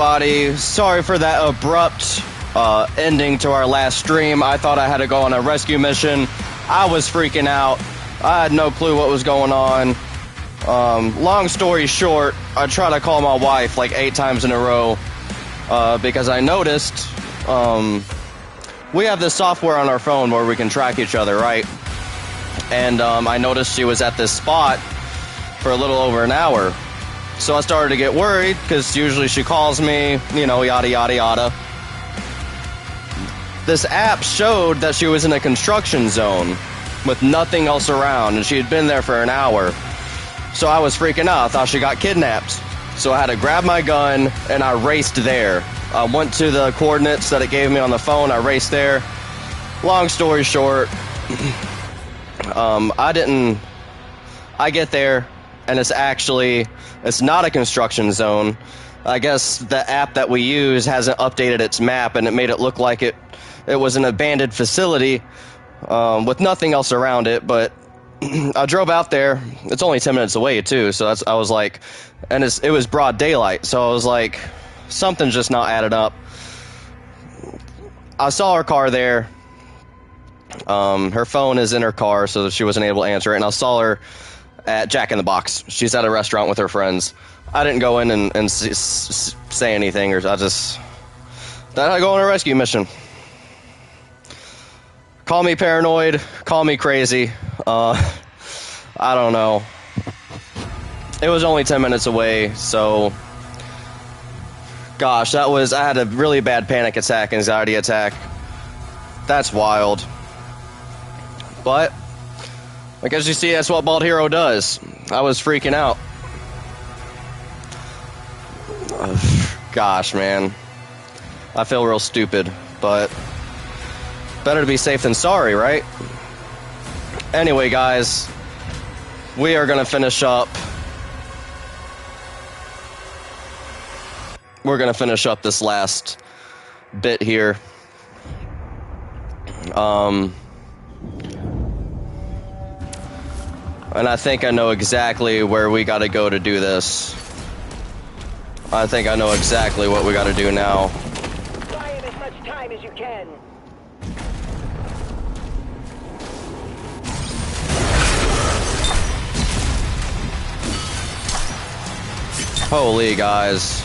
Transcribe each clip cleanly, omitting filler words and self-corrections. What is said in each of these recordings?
Buddy, sorry for that abrupt ending to our last stream. I thought I had to go on a rescue mission. I was freaking out. I had no clue what was going on. Long story short, I tried to call my wife like 8 times in a row because I noticed we have this software on our phone where we can track each other, right? And I noticed she was at this spot for a little over an hour. So I started to get worried because usually she calls me, you know, yada, yada, yada. This app showed that she was in a construction zone with nothing else around, and she had been there for an hour. So I was freaking out. I thought she got kidnapped. So I had to grab my gun, and I raced there. I went to the coordinates that it gave me on the phone. I raced there. Long story short, I get there, and it's not a construction zone. I guess the app that we use hasn't updated its map, and it made it look like it was an abandoned facility with nothing else around it. But I drove out there. It's only 10 minutes away too, so I was like, and it was broad daylight, so I was like, something's just not added up. I saw her car there. Her phone is in her car, so she wasn't able to answer it, and I saw her at Jack in the Box. She's at a restaurant with her friends. I didn't go in and say anything, or I go on a rescue mission. Call me paranoid, call me crazy. I don't know. It was only 10 minutes away, so gosh, I had a really bad panic attack, anxiety attack. That's wild. But like, as you see, that's what Bald Hero does. I was freaking out. Gosh, man. I feel real stupid, but better to be safe than sorry, right? Anyway, guys, we are going to finish up. We're going to finish up this last bit here. And I think I know exactly where we got to go to do this. I think I know exactly what we got to do now. Buy in as much time as you can. Holy guys.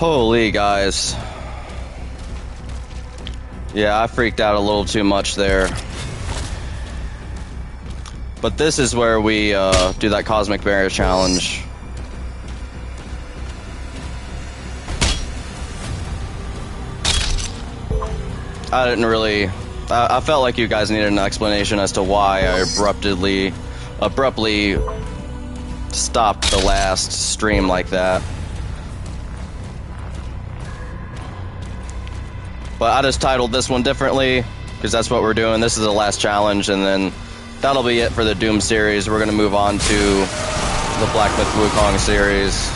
Holy guys. Yeah, I freaked out a little too much there. But this is where we do that Cosmic Barrier Challenge. I didn't really... I felt like you guys needed an explanation as to why I abruptly stopped the last stream like that. But I just titled this one differently, because that's what we're doing. This is the last challenge, and then that'll be it for the Doom series. We're going to move on to the Black Myth Wukong series.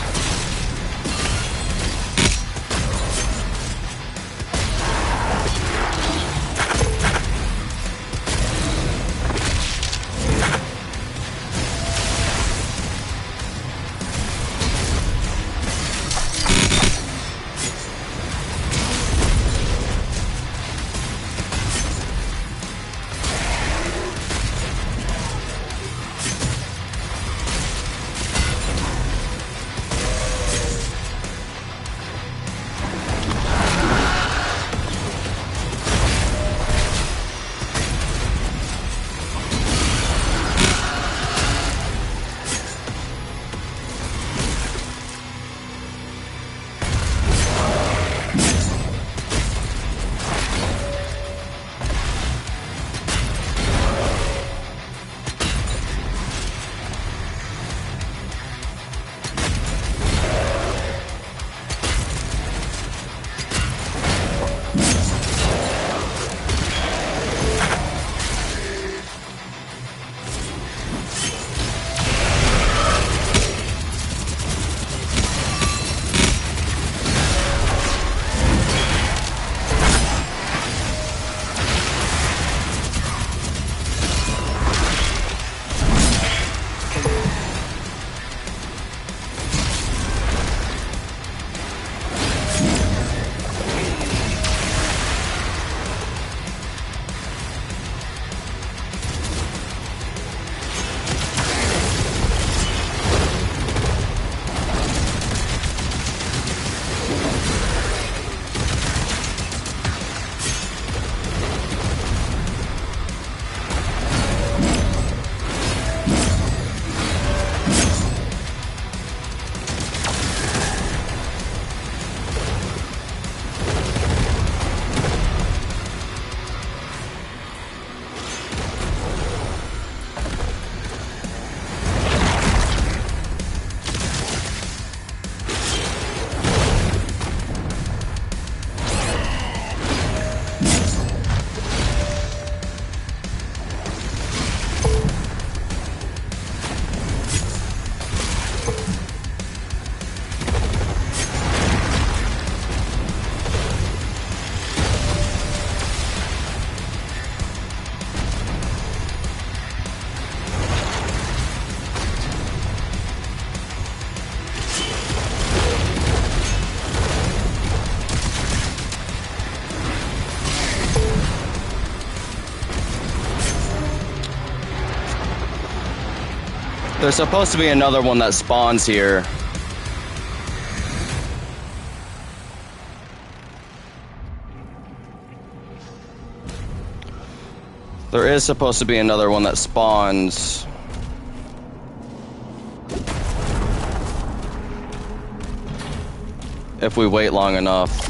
There's supposed to be another one that spawns here. There is supposed to be another one that spawns. If we wait long enough.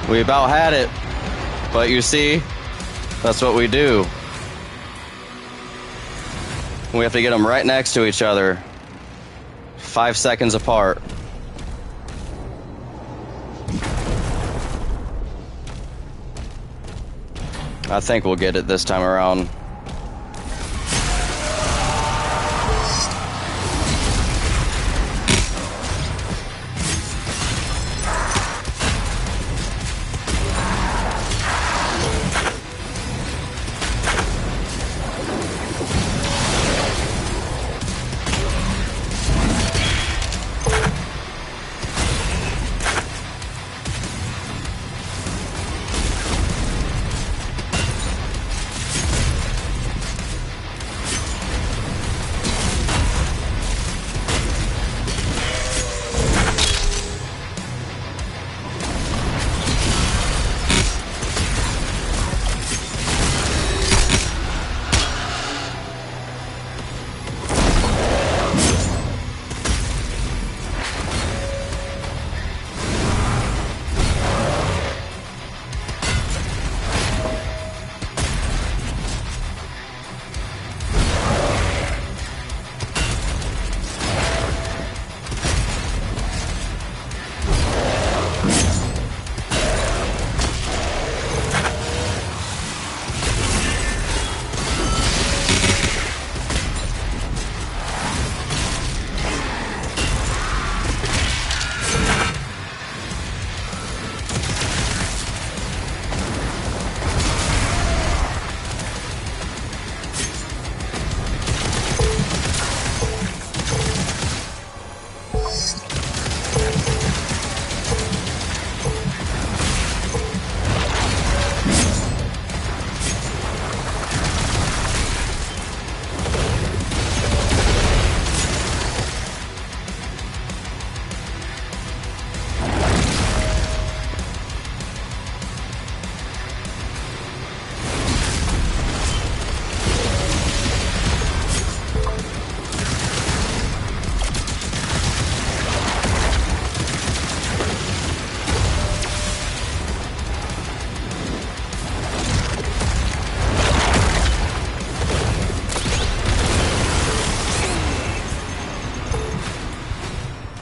We about had it. But you see, that's what we do. We have to get them right next to each other. 5 seconds apart. I think we'll get it this time around.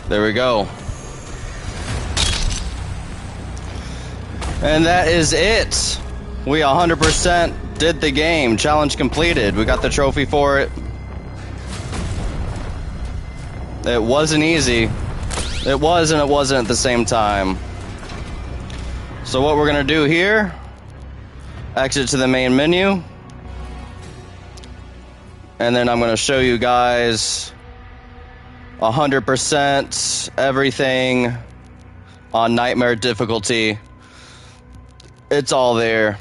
There we go. And that is it. We 100% did the game. Challenge completed. We got the trophy for it. It wasn't easy. It was and it wasn't at the same time. So what we're going to do here, exit to the main menu. And then I'm going to show you guys 100% everything on Nightmare difficulty. It's all there.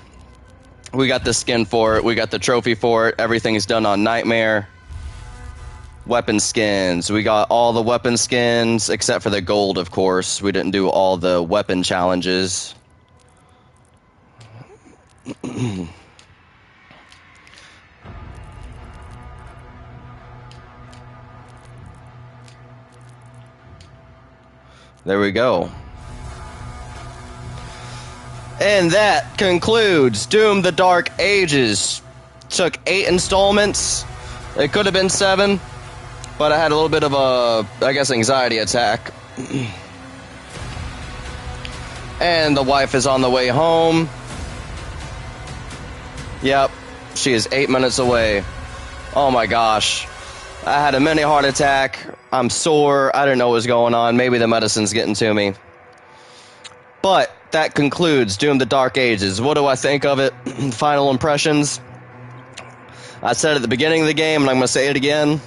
We got the skin for it. We got the trophy for it. Everything's done on Nightmare. Weapon skins. We got all the weapon skins except for the gold, of course. We didn't do all the weapon challenges. There we go. And that concludes Doom: The Dark Ages. Took 8 installments. It could have been 7, but I had a little bit of a, I guess, anxiety attack. And the wife is on the way home. Yep, she is 8 minutes away. Oh my gosh. I had a mini heart attack. I'm sore. I didn't know what was going on. Maybe the medicine's getting to me. But that concludes Doom: The Dark Ages. What do I think of it? Final impressions. I said at the beginning of the game, and I'm going to say it again.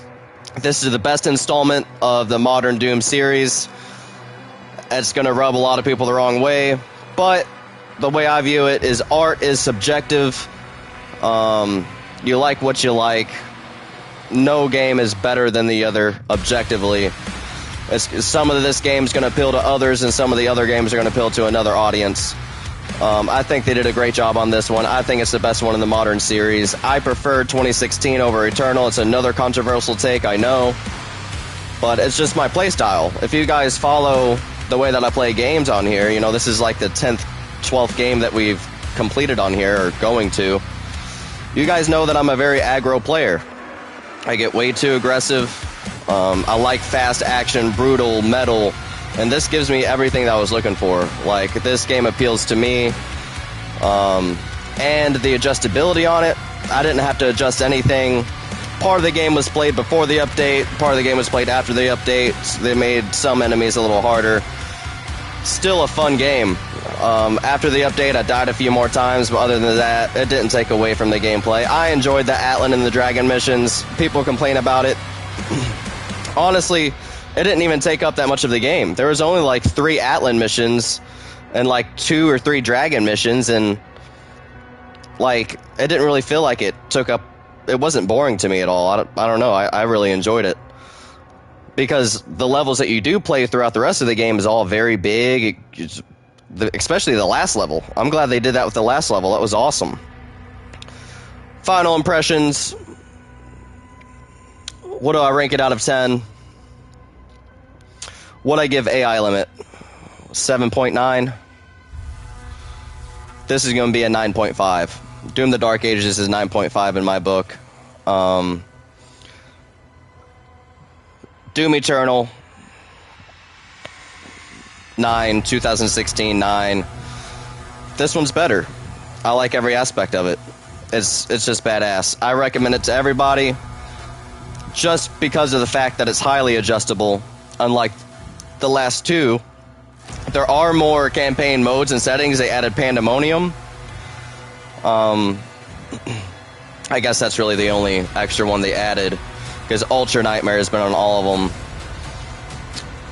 This is the best installment of the modern Doom series. It's going to rub a lot of people the wrong way. But the way I view it is art is subjective. You like what you like. No game is better than the other objectively. Some of this game is going to appeal to others, and some of the other games are going to appeal to another audience. I think they did a great job on this one. I think it's the best one in the modern series. I prefer 2016 over Eternal. It's another controversial take, I know. But it's just my playstyle. If you guys follow the way that I play games on here, you know, this is like the 10th 12th game that we've completed on here, or going to. You guys know that I'm a very aggro player. I get way too aggressive. I like fast action, brutal, metal, and this gives me everything that I was looking for. Like, this game appeals to me, and the adjustability on it. I didn't have to adjust anything. Part of the game was played before the update, part of the game was played after the update. They made some enemies a little harder. Still a fun game. After the update, I died a few more times, but other than that, it didn't take away from the gameplay. I enjoyed the Atlan and the Dragon missions. People complain about it. Honestly, it didn't even take up that much of the game. There was only like 3 Atlan missions and like 2 or 3 Dragon missions, and like, it didn't really feel like it took up. It wasn't boring to me at all. I don't know. I really enjoyed it. Because the levels that you do play throughout the rest of the game is all very big, especially the last level. I'm glad they did that with the last level. That was awesome. Final impressions. What do I rank it out of 10? What I give AI limit? 7.9. This is going to be a 9.5. Doom the Dark Ages is 9.5 in my book. Doom Eternal, 9. 2016, 9. This one's better. I like every aspect of it. It's just badass. I recommend it to everybody just because of the fact that it's highly adjustable. Unlike the last 2, there are more campaign modes and settings. They added Pandemonium. I guess that's really the only extra one they added, because Ultra Nightmare has been on all of them.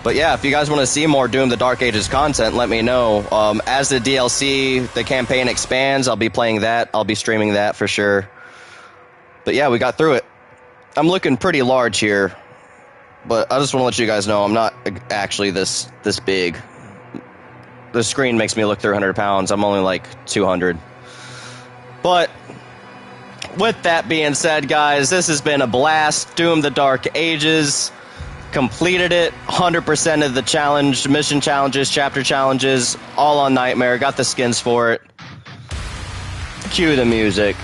But yeah, if you guys want to see more Doom the Dark Ages content, let me know. As the DLC, the campaign expands, I'll be playing that. I'll be streaming that for sure. But yeah, we got through it. I'm looking pretty large here, but I just want to let you guys know I'm not actually this big. The screen makes me look 300 pounds. I'm only like 200. But with that being said, guys, this has been a blast. Doom the Dark Ages. Completed it. 100% of the challenge, mission challenges, chapter challenges, all on Nightmare. Got the skins for it. Cue the music.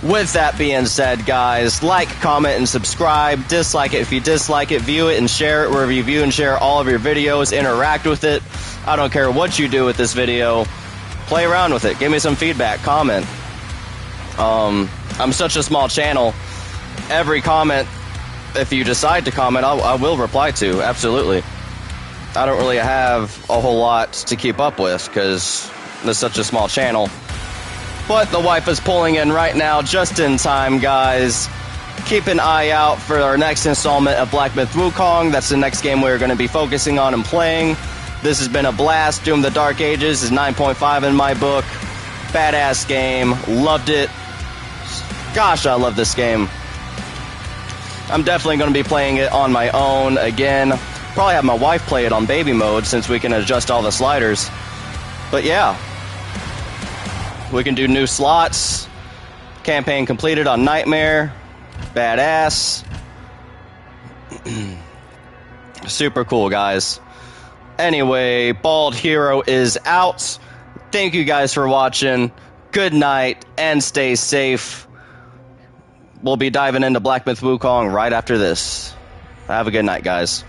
With that being said, guys, like, comment, and subscribe. Dislike it if you dislike it. View it and share it wherever you view and share all of your videos. Interact with it. I don't care what you do with this video. Play around with it. Give me some feedback. Comment. I'm such a small channel. Every comment, if you decide to comment, I will reply to. Absolutely. I don't really have a whole lot to keep up with because it's such a small channel. But the wife is pulling in right now, just in time, guys. Keep an eye out for our next installment of Black Myth Wukong. That's the next game we're going to be focusing on and playing. This has been a blast. Doom the Dark Ages is 9.5 in my book. Badass game. Loved it. Gosh, I love this game. I'm definitely going to be playing it on my own again. Probably have my wife play it on baby mode since we can adjust all the sliders. But yeah. We can do new slots. Campaign completed on Nightmare. Badass. Super cool, guys. Anyway, Bald Hero is out. Thank you guys for watching. Good night and stay safe. We'll be diving into Black Myth Wukong right after this. Have a good night, guys.